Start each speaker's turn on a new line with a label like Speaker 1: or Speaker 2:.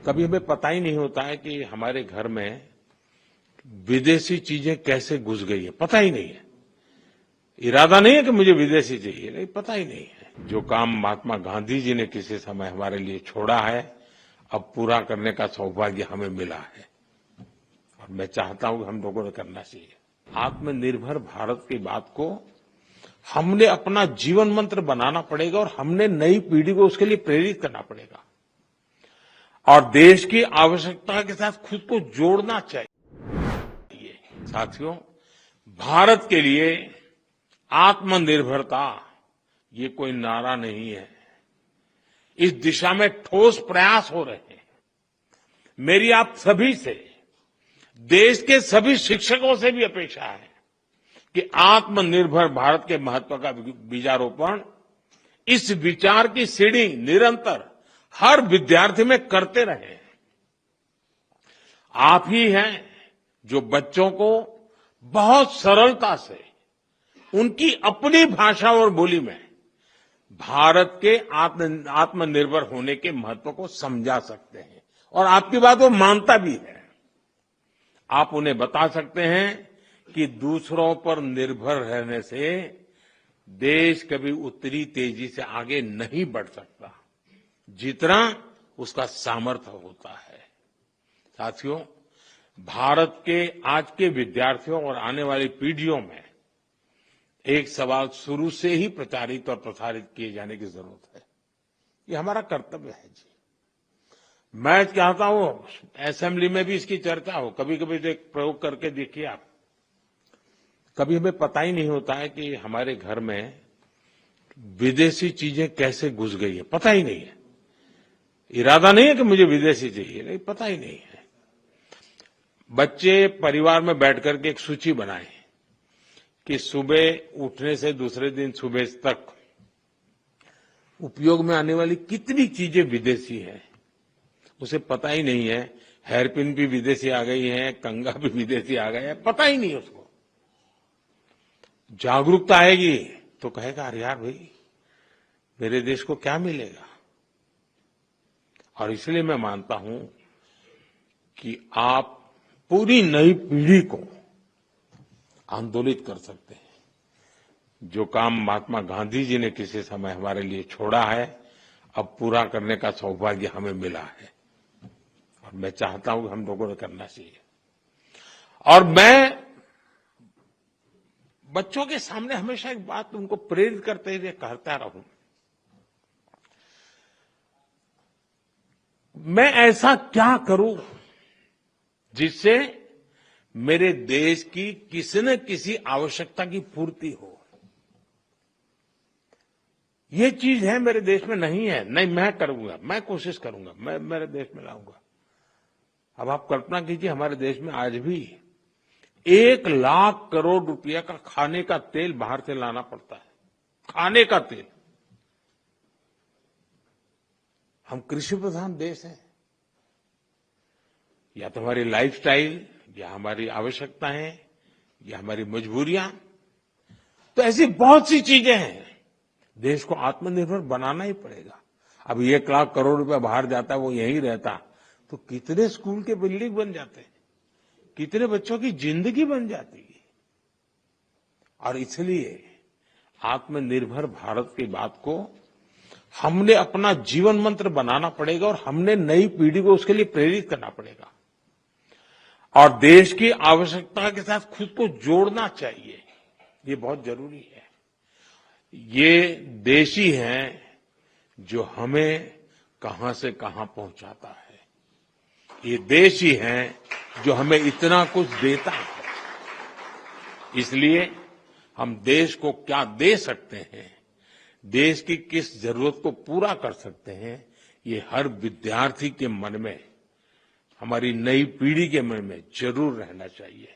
Speaker 1: कभी हमें पता ही नहीं होता है कि हमारे घर में विदेशी चीजें कैसे घुस गई है, पता ही नहीं है। इरादा नहीं है कि मुझे विदेशी चाहिए, नहीं, पता ही नहीं है। जो काम महात्मा गांधी जी ने किसी समय हमारे लिए छोड़ा है, अब पूरा करने का सौभाग्य हमें मिला है और मैं चाहता हूं कि हम लोगों ने करना चाहिए। आत्मनिर्भर भारत की बात को हमने अपना जीवन मंत्र बनाना पड़ेगा और हमने नई पीढ़ी को उसके लिए प्रेरित करना पड़ेगा और देश की आवश्यकता के साथ खुद को जोड़ना चाहिए। साथियों, भारत के लिए आत्मनिर्भरता ये कोई नारा नहीं है। इस दिशा में ठोस प्रयास हो रहे हैं। मेरी आप सभी से, देश के सभी शिक्षकों से भी अपेक्षा है कि आत्मनिर्भर भारत के महत्व का बीजारोपण, इस विचार की सीढ़ी निरंतर हर विद्यार्थी में करते रहें। आप ही हैं जो बच्चों को बहुत सरलता से उनकी अपनी भाषा और बोली में भारत के आत्मनिर्भर होने के महत्व को समझा सकते हैं और आपकी बात वो मानता भी है। आप उन्हें बता सकते हैं कि दूसरों पर निर्भर रहने से देश कभी उतनी तेजी से आगे नहीं बढ़ सकता जितना उसका सामर्थ्य होता है। साथियों, भारत के आज के विद्यार्थियों और आने वाली पीढ़ियों में एक सवाल शुरू से ही प्रचारित और प्रसारित किए जाने की जरूरत है। ये हमारा कर्तव्य है जी। मैं चाहता हूं असेंबली में भी इसकी चर्चा हो। कभी कभी तो एक प्रयोग करके देखिए आप। कभी हमें पता ही नहीं होता है कि हमारे घर में विदेशी चीजें कैसे घुस गई है, पता ही नहीं है। इरादा नहीं है कि मुझे विदेशी चाहिए, नहीं, पता ही नहीं है। बच्चे परिवार में बैठ करके एक सूची बनाएं कि सुबह उठने से दूसरे दिन सुबह तक उपयोग में आने वाली कितनी चीजें विदेशी हैं, उसे पता ही नहीं है। हेयरपिन भी विदेशी आ गई है, कंघा भी विदेशी आ गया है, पता ही नहीं है उसको। जागरूकता आएगी तो कहेगा, अरे यार भाई, मेरे देश को क्या मिलेगा। और इसलिए मैं मानता हूं कि आप पूरी नई पीढ़ी को आंदोलित कर सकते हैं। जो काम महात्मा गांधी जी ने किसी समय हमारे लिए छोड़ा है, अब पूरा करने का सौभाग्य हमें मिला है और मैं चाहता हूं कि हम लोगों ने करना चाहिए। और मैं बच्चों के सामने हमेशा एक बात उनको प्रेरित करते हुए कहता रहूं, मैं ऐसा क्या करूं जिससे मेरे देश की किसी न किसी आवश्यकता की पूर्ति हो। ये चीज है मेरे देश में नहीं है, नहीं, मैं करूंगा, मैं कोशिश करूंगा, मैं मेरे देश में लाऊंगा। अब आप कल्पना कीजिए, हमारे देश में आज भी 1 लाख करोड़ रुपया का खाने का तेल बाहर से लाना पड़ता है। खाने का तेल। हम कृषि प्रधान देश हैं। या तो हमारी लाइफस्टाइल, या हमारी आवश्यकताएं, या हमारी मजबूरियां, तो ऐसी बहुत सी चीजें हैं। देश को आत्मनिर्भर बनाना ही पड़ेगा। अब 1 लाख करोड़ रुपया बाहर जाता है, वो यहीं रहता तो कितने स्कूल के बिल्डिंग बन जाते, कितने बच्चों की जिंदगी बन जाती। और इसलिए आत्मनिर्भर भारत की बात को हमने अपना जीवन मंत्र बनाना पड़ेगा और हमने नई पीढ़ी को उसके लिए प्रेरित करना पड़ेगा और देश की आवश्यकता के साथ खुद को जोड़ना चाहिए। ये बहुत जरूरी है। ये देश ही है जो हमें कहां से कहां पहुंचाता है। ये देश ही है जो हमें इतना कुछ देता है। इसलिए हम देश को क्या दे सकते हैं, देश की किस जरूरत को पूरा कर सकते हैं, ये हर विद्यार्थी के मन में, हमारी नई पीढ़ी के मन में जरूर रहना चाहिए।